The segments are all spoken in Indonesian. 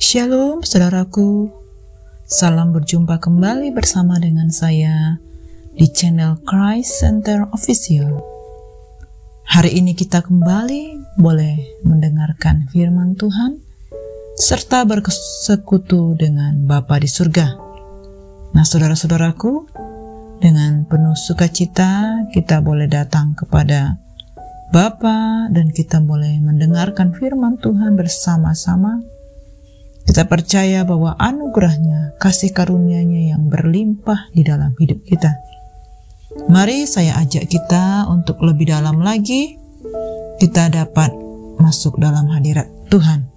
Shalom saudaraku, salam berjumpa kembali bersama dengan saya di channel Christ Center Official. Hari ini kita kembali boleh mendengarkan firman Tuhan serta bersekutu dengan Bapa di surga. Nah saudara-saudaraku, dengan penuh sukacita kita boleh datang kepada Bapa dan kita boleh mendengarkan firman Tuhan bersama-sama. Kita percaya bahwa anugerahnya, kasih karunia-Nya yang berlimpah di dalam hidup kita. Mari saya ajak kita untuk lebih dalam lagi, kita dapat masuk dalam hadirat Tuhan.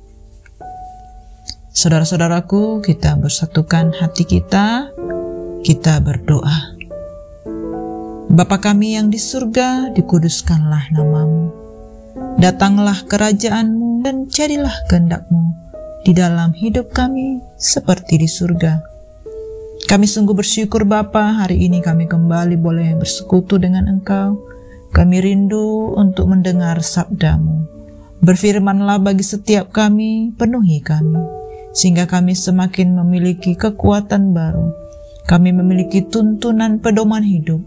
Saudara-saudaraku, kita bersatukan hati kita berdoa. Bapa kami yang di surga, dikuduskanlah nama-Mu. Datanglah kerajaan-Mu dan jadilah kehendak-Mu di dalam hidup kami seperti di surga. Kami sungguh bersyukur Bapa, hari ini kami kembali boleh bersekutu dengan Engkau. Kami rindu untuk mendengar sabda-Mu. Berfirmanlah bagi setiap kami, penuhi kami, sehingga kami semakin memiliki kekuatan baru. Kami memiliki tuntunan pedoman hidup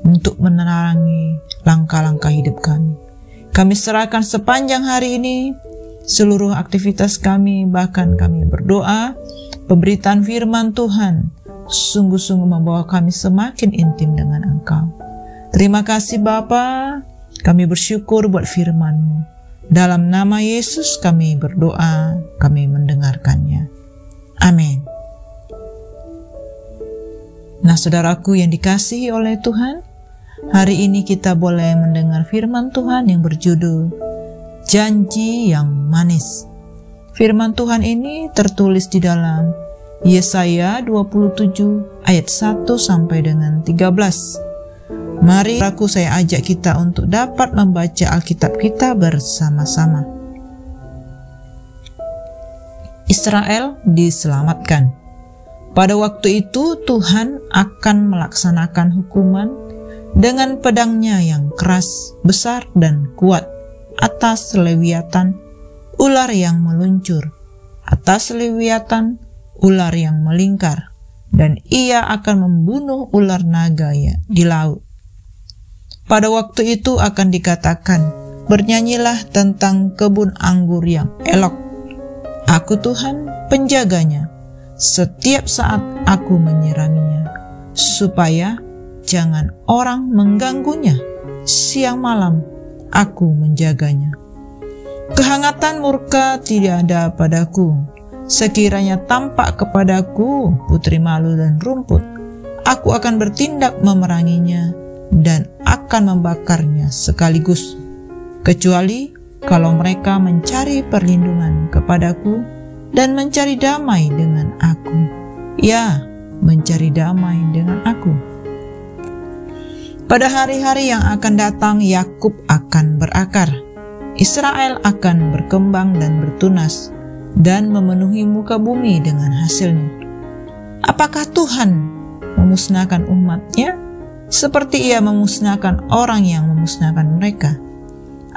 untuk menerangi langkah-langkah hidup kami. Kami serahkan sepanjang hari ini seluruh aktivitas kami, bahkan kami berdoa, pemberitaan firman Tuhan sungguh-sungguh membawa kami semakin intim dengan Engkau. Terima kasih Bapa, kami bersyukur buat firman-Mu. Dalam nama Yesus kami berdoa, kami mendengarkannya. Amin. Nah saudaraku yang dikasihi oleh Tuhan, hari ini kita boleh mendengar firman Tuhan yang berjudul Janji yang manis. Firman Tuhan ini tertulis di dalam Yesaya 27 ayat 1 sampai dengan 13. Mari saya ajak kita untuk dapat membaca Alkitab kita bersama-sama. Israel diselamatkan. Pada waktu itu Tuhan akan melaksanakan hukuman dengan pedangnya yang keras, besar dan kuat atas Lewiatan, ular yang meluncur, atas Lewiatan, ular yang melingkar, dan ia akan membunuh ular naga di laut. Pada waktu itu akan dikatakan, bernyanyilah tentang kebun anggur yang elok. Aku Tuhan penjaganya, setiap saat aku menyiraminya, supaya jangan orang mengganggunya. Siang malam aku menjaganya. Kehangatan murka tidak ada padaku. Sekiranya tampak kepadaku putri malu dan rumput, aku akan bertindak memeranginya dan akan membakarnya sekaligus. Kecuali kalau mereka mencari perlindungan kepadaku dan mencari damai dengan aku. Ya, mencari damai dengan aku. Pada hari-hari yang akan datang, Yakub akan berakar, Israel akan berkembang dan bertunas, dan memenuhi muka bumi dengan hasilnya. Apakah Tuhan memusnahkan umat-Nya seperti Ia memusnahkan orang yang memusnahkan mereka?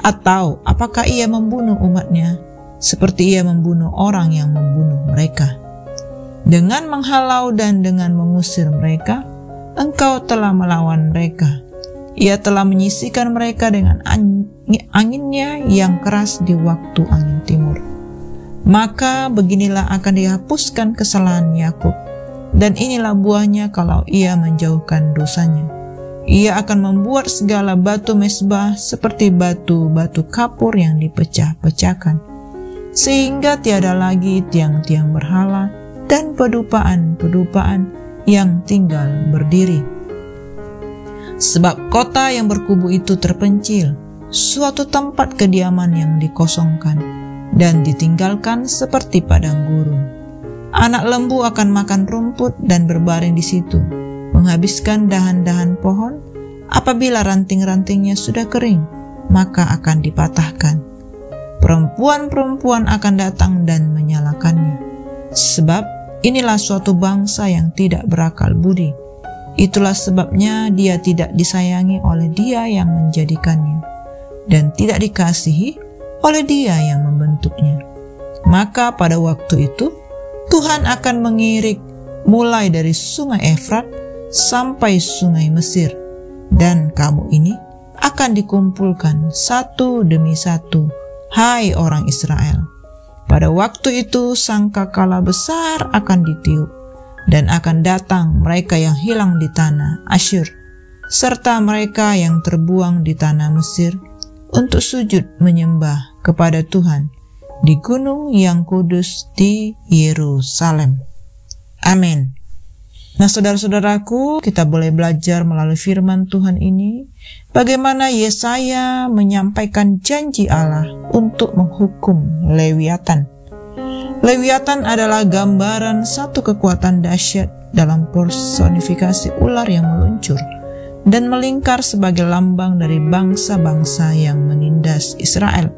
Atau apakah Ia membunuh umat-Nya seperti Ia membunuh orang yang membunuh mereka? Dengan menghalau dan dengan mengusir mereka, Engkau telah melawan mereka. Ia telah menyisihkan mereka dengan anginnya yang keras di waktu angin timur. Maka beginilah akan dihapuskan kesalahan Yakub, dan inilah buahnya kalau ia menjauhkan dosanya. Ia akan membuat segala batu mezbah seperti batu-batu kapur yang dipecah-pecahkan, sehingga tiada lagi tiang-tiang berhala dan pedupaan-pedupaan yang tinggal berdiri. Sebab kota yang berkubu itu terpencil, suatu tempat kediaman yang dikosongkan dan ditinggalkan seperti padang gurun. Anak lembu akan makan rumput dan berbaring di situ, menghabiskan dahan-dahan pohon. Apabila ranting-rantingnya sudah kering, maka akan dipatahkan. Perempuan-perempuan akan datang dan menyalakannya. Sebab inilah suatu bangsa yang tidak berakal budi. Itulah sebabnya dia tidak disayangi oleh Dia yang menjadikannya, dan tidak dikasihi oleh Dia yang membentuknya. Maka pada waktu itu Tuhan akan mengirik mulai dari sungai Efrat sampai sungai Mesir, dan kamu ini akan dikumpulkan satu demi satu, hai orang Israel. Pada waktu itu sangkakala besar akan ditiup, dan akan datang mereka yang hilang di tanah Asyur, serta mereka yang terbuang di tanah Mesir, untuk sujud menyembah kepada Tuhan di gunung yang kudus di Yerusalem. Amin. Nah, saudara-saudaraku, kita boleh belajar melalui firman Tuhan ini bagaimana Yesaya menyampaikan janji Allah untuk menghukum Lewiatan. Lewiatan adalah gambaran satu kekuatan dahsyat dalam personifikasi ular yang meluncur dan melingkar sebagai lambang dari bangsa-bangsa yang menindas Israel.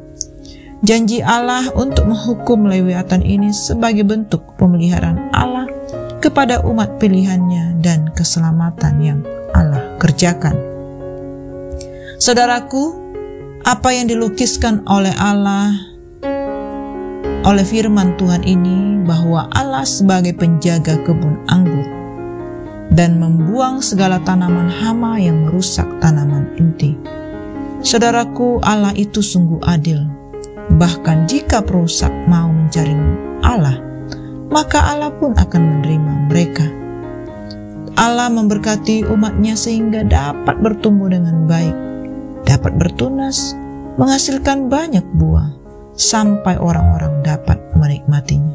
Janji Allah untuk menghukum Lewiatan ini sebagai bentuk pemeliharaan Allah kepada umat pilihannya dan keselamatan yang Allah kerjakan. Saudaraku, apa yang dilukiskan oleh Allah, oleh firman Tuhan ini, bahwa Allah sebagai penjaga kebun anggur dan membuang segala tanaman hama yang merusak tanaman inti. Saudaraku, Allah itu sungguh adil. Bahkan jika perusak mau mencari Allah, maka Allah pun akan menerima mereka. Allah memberkati umatnya sehingga dapat bertumbuh dengan baik, dapat bertunas, menghasilkan banyak buah, sampai orang-orang dapat menikmatinya.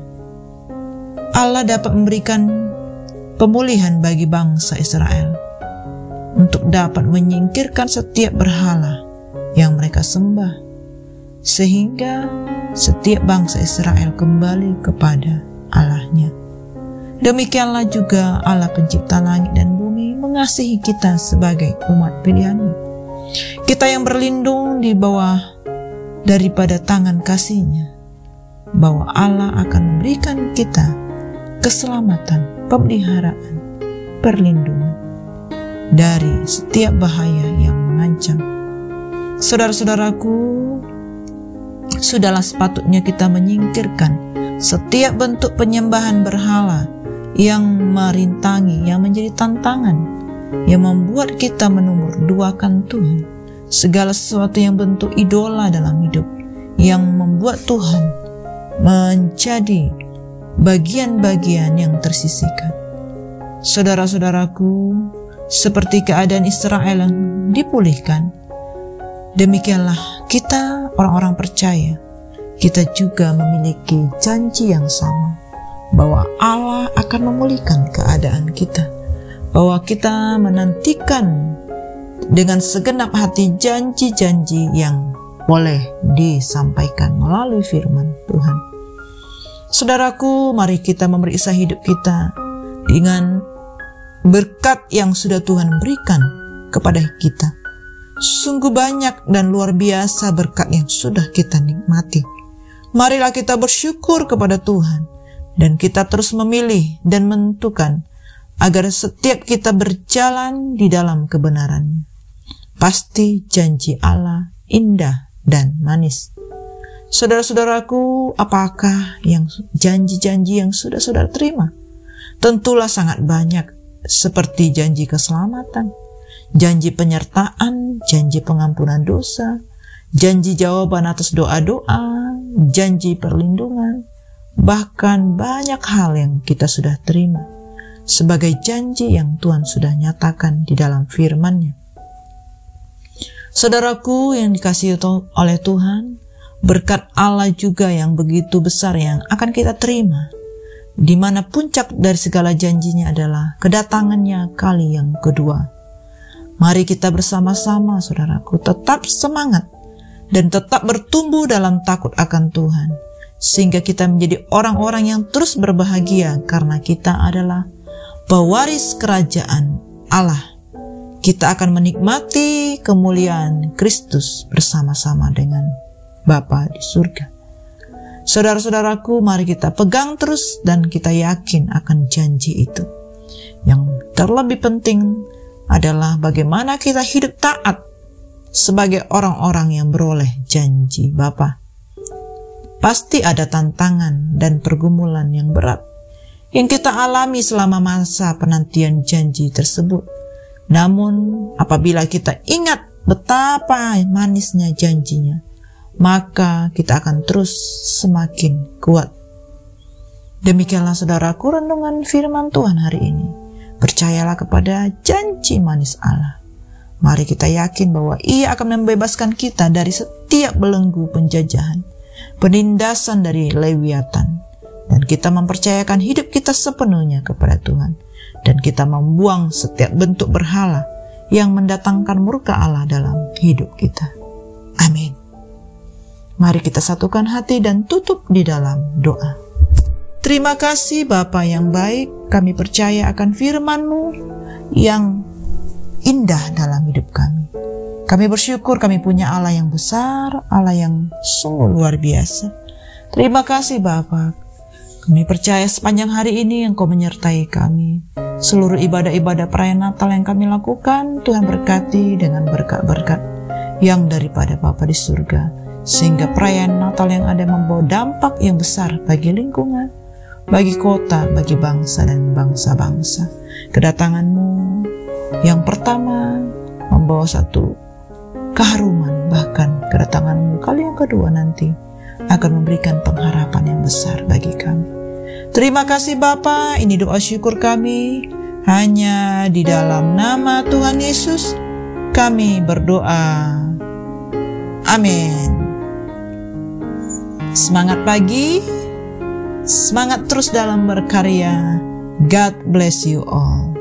Allah dapat memberikan pemulihan bagi bangsa Israel untuk dapat menyingkirkan setiap berhala yang mereka sembah, sehingga setiap bangsa Israel kembali kepada Allahnya. Demikianlah juga Allah pencipta langit dan bumi mengasihi kita sebagai umat pilihan-Nya. Kita yang berlindung di bawah daripada tangan kasih-Nya, bahwa Allah akan memberikan kita keselamatan, pemeliharaan, perlindungan dari setiap bahaya yang mengancam. Saudara-saudaraku, sudahlah sepatutnya kita menyingkirkan setiap bentuk penyembahan berhala yang merintangi, yang menjadi tantangan, yang membuat kita menumurduakan Tuhan. Segala sesuatu yang bentuk idola dalam hidup, yang membuat Tuhan menjadi bagian-bagian yang tersisihkan. Saudara-saudaraku, seperti keadaan Israel yang dipulihkan, demikianlah kita orang-orang percaya, kita juga memiliki janji yang sama, bahwa Allah akan memulihkan keadaan kita, bahwa kita menantikan dengan segenap hati janji-janji yang boleh disampaikan melalui firman Tuhan. Saudaraku, mari kita memeriksa hidup kita dengan berkat yang sudah Tuhan berikan kepada kita. Sungguh banyak dan luar biasa berkat yang sudah kita nikmati. Marilah kita bersyukur kepada Tuhan, dan kita terus memilih dan menentukan agar setiap kita berjalan di dalam kebenaran-Nya. Pasti janji Allah indah dan manis. Saudara-saudaraku, apakah yang janji-janji yang sudah saudara terima? Tentulah sangat banyak, seperti janji keselamatan, janji penyertaan, janji pengampunan dosa, janji jawaban atas doa-doa, janji perlindungan, bahkan banyak hal yang kita sudah terima sebagai janji yang Tuhan sudah nyatakan di dalam firman-Nya. Saudaraku yang dikasihi oleh Tuhan, berkat Allah juga yang begitu besar yang akan kita terima, di mana puncak dari segala janjinya adalah kedatangannya kali yang kedua. Mari kita bersama-sama, saudaraku, tetap semangat dan tetap bertumbuh dalam takut akan Tuhan, sehingga kita menjadi orang-orang yang terus berbahagia karena kita adalah pewaris kerajaan Allah. Kita akan menikmati kemuliaan Kristus bersama-sama dengan Bapa di surga. Saudara-saudaraku, mari kita pegang terus dan kita yakin akan janji itu. Yang terlebih penting adalah bagaimana kita hidup taat sebagai orang-orang yang beroleh janji Bapa. Pasti ada tantangan dan pergumulan yang berat yang kita alami selama masa penantian janji tersebut. Namun apabila kita ingat betapa manisnya janjinya, maka kita akan terus semakin kuat. Demikianlah saudaraku renungan firman Tuhan hari ini. Percayalah kepada janji manis Allah. Mari kita yakin bahwa Ia akan membebaskan kita dari setiap belenggu penjajahan, penindasan dari Lewiatan, dan kita mempercayakan hidup kita sepenuhnya kepada Tuhan, dan kita membuang setiap bentuk berhala yang mendatangkan murka Allah dalam hidup kita. Amin. Mari kita satukan hati dan tutup di dalam doa. Terima kasih Bapa yang baik, kami percaya akan firman-Mu yang indah dalam hidup kami. Kami bersyukur kami punya Allah yang besar, Allah yang sungguh luar biasa. Terima kasih Bapa. Kami percaya sepanjang hari ini Engkau menyertai kami. Seluruh ibadah-ibadah perayaan Natal yang kami lakukan, Tuhan berkati dengan berkat-berkat yang daripada Bapa di surga. Sehingga perayaan Natal yang ada membawa dampak yang besar bagi lingkungan, bagi kota, bagi bangsa dan bangsa-bangsa. Kedatangan-Mu yang pertama membawa satu keharuman, bahkan kedatangan-Mu kali yang kedua nanti akan memberikan pengharapan yang besar bagi kami. Terima kasih Bapa, ini doa syukur kami. Hanya di dalam nama Tuhan Yesus kami berdoa. Amin. Semangat pagi, semangat terus dalam berkarya. God bless you all.